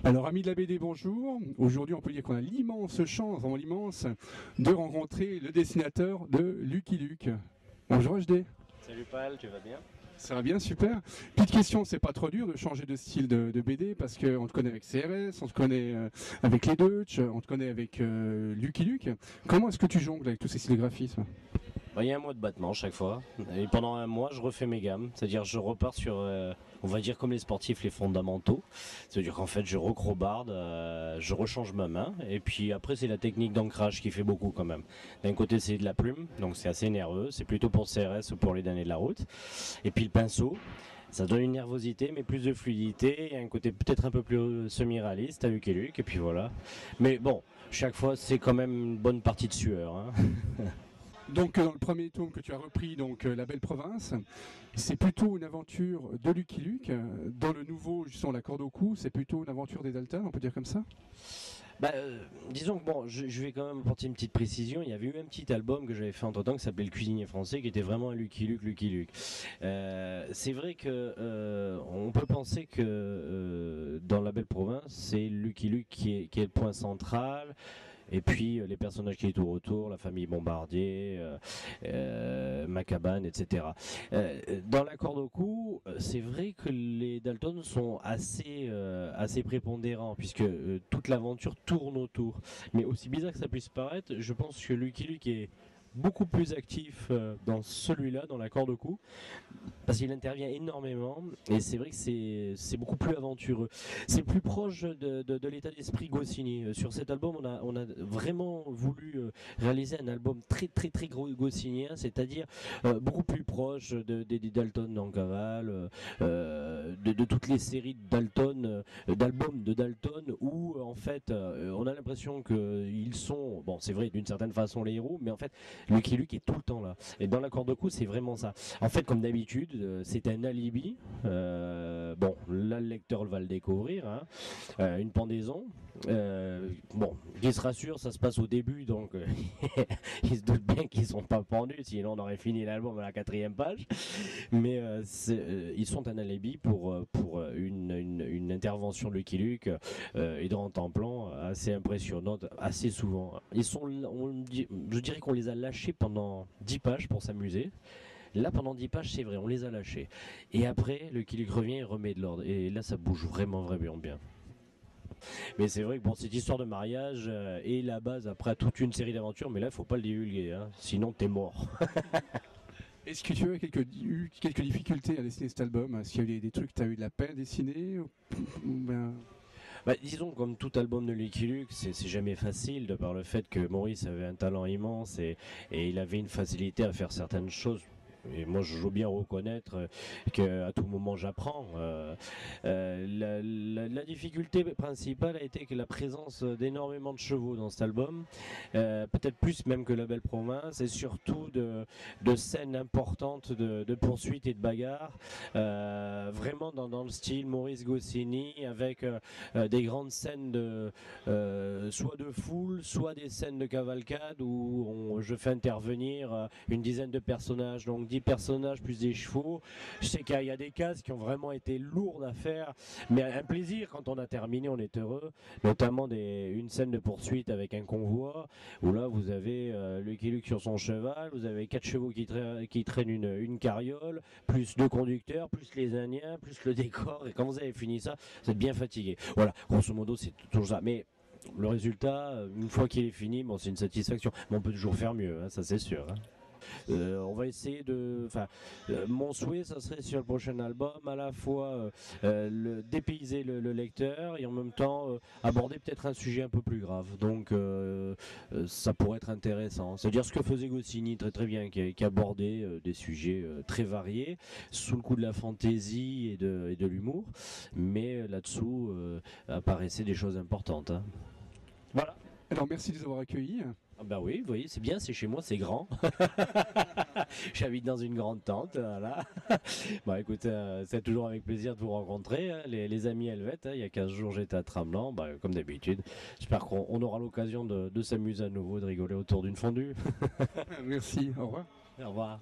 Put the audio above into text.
Alors, amis de la BD, bonjour. Aujourd'hui, on peut dire qu'on a l'immense chance, vraiment l'immense, de rencontrer le dessinateur de Lucky Luke. Bonjour HD. Salut Pal, tu vas bien? Ça va bien, super. Petite question, c'est pas trop dur de changer de style de BD parce qu'on te connaît avec CRS, on te connaît avec les Deutsch, on te connaît avec Lucky Luke. Comment est-ce que tu jongles avec tous ces styles de graphisme? Il y a un mois de battement chaque fois. Et pendant un mois, je refais mes gammes. C'est-à-dire, je repars sur, on va dire comme les sportifs, les fondamentaux. C'est-à-dire qu'en fait, je recrobarde, je rechange ma main. Et puis après, c'est la technique d'ancrage qui fait beaucoup quand même. D'un côté, c'est de la plume, donc c'est assez nerveux. C'est plutôt pour CRS ou pour les damnés de la route. Et puis le pinceau. Ça donne une nervosité, mais plus de fluidité et un côté peut-être un peu plus semi-réaliste à Lucky Luke. Et puis voilà. Mais bon, chaque fois, c'est quand même une bonne partie de sueur, hein. Donc, dans le premier tome que tu as repris, donc La Belle Province, c'est plutôt une aventure de Lucky Luke. Dans le nouveau, justement, La Corde au cou, c'est plutôt une aventure des Dalton, on peut dire comme ça? Disons que bon, je vais quand même apporter une petite précision. Il y avait eu un petit album que j'avais fait entre temps qui s'appelait Le Cuisinier Français, qui était vraiment un Lucky Luke, Lucky Luke. C'est vrai que on peut penser que dans La Belle Province, c'est Lucky Luke qui est le point central. Et puis les personnages qui sont autour, la famille Bombardier, ma cabane, etc. Dans la corde au cou, c'est vrai que les Dalton sont assez prépondérants puisque toute l'aventure tourne autour. Mais aussi bizarre que ça puisse paraître, je pense que Lucky Luke est beaucoup plus actif dans celui-là, dans la corde au cou, parce qu'il intervient énormément et c'est vrai que c'est beaucoup plus aventureux. C'est plus proche de l'état d'esprit Goscinny. Sur cet album, on a vraiment voulu réaliser un album très gros goscinnien, c'est-à-dire beaucoup plus proche des Dalton dans Cavale, de toutes les séries de Dalton, d'albums de Dalton où en fait on a l'impression qu'ils sont, bon c'est vrai d'une certaine façon les héros, mais en fait Lucky Luke est tout le temps là. Et dans la corde au cou, c'est vraiment ça. En fait, comme d'habitude, c'est un alibi. Bon, là, le lecteur va le découvrir. Hein. Une pendaison. Bon, il se rassure, ça se passe au début, donc ils se doutent bien qu'ils sont pas pendus, sinon on aurait fini l'album à la 4e page. Mais ils sont un alibi pour une intervention de Lucky Luke et de Rentemplant assez impressionnante, assez souvent. Je dirais qu'on les a lâchés pendant 10 pages pour s'amuser. Là, pendant 10 pages, c'est vrai, on les a lâchés. Et après, le Lucky Luke revient et remet de l'ordre. Et là, ça bouge vraiment bien. Mais c'est vrai que bon, cette histoire de mariage est la base après toute une série d'aventures, mais là, il faut pas le divulguer, hein, sinon t'es mort. Est-ce que tu as eu quelques difficultés à dessiner cet album? Est-ce qu'il y a eu des trucs que tu as eu de la peine à dessiner? Disons, comme tout album de Lucky Luke, c'est jamais facile, de par le fait que Maurice avait un talent immense et il avait une facilité à faire certaines choses. Et moi, je veux bien reconnaître qu'à tout moment, j'apprends. La difficulté principale a été que la présence d'énormément de chevaux dans cet album, peut-être plus même que La Belle Province, et surtout de scènes importantes de poursuites et de bagarres, vraiment dans le style Maurice Goscinny, avec des grandes scènes soit de foule, soit des scènes de cavalcade où je fais intervenir une dizaine de personnages, donc 10 personnages plus des chevaux. Je sais qu'il y a des cases qui ont vraiment été lourdes à faire, mais un plaisir quand on a terminé, on est heureux, notamment une scène de poursuite avec un convoi où là vous avez Lucky Luke sur son cheval, vous avez 4 chevaux qui traînent une carriole, plus 2 conducteurs, plus les Indiens, plus le décor, et quand vous avez fini ça, vous êtes bien fatigué. Voilà, grosso modo c'est toujours ça, mais le résultat, une fois qu'il est fini, bon, c'est une satisfaction. Mais on peut toujours faire mieux, hein, ça c'est sûr. Hein. On va essayer mon souhait, ça serait sur le prochain album, à la fois dépayser le lecteur et en même temps aborder peut-être un sujet un peu plus grave. Donc ça pourrait être intéressant. C'est-à-dire ce que faisait Goscinny très bien, qui abordait des sujets très variés, sous le coup de la fantaisie et de l'humour, mais là-dessous apparaissaient des choses importantes. Hein. Voilà. Alors, merci de nous avoir accueillis. Ah bah oui, vous voyez, c'est bien, c'est chez moi, c'est grand. J'habite dans une grande tente, voilà. Bon, écoute, c'est toujours avec plaisir de vous rencontrer, hein, les amis helvètes. Hein, il y a 15 jours, j'étais à Tramelan, comme d'habitude. J'espère qu'on aura l'occasion de s'amuser à nouveau, de rigoler autour d'une fondue. Merci, au revoir. Au revoir.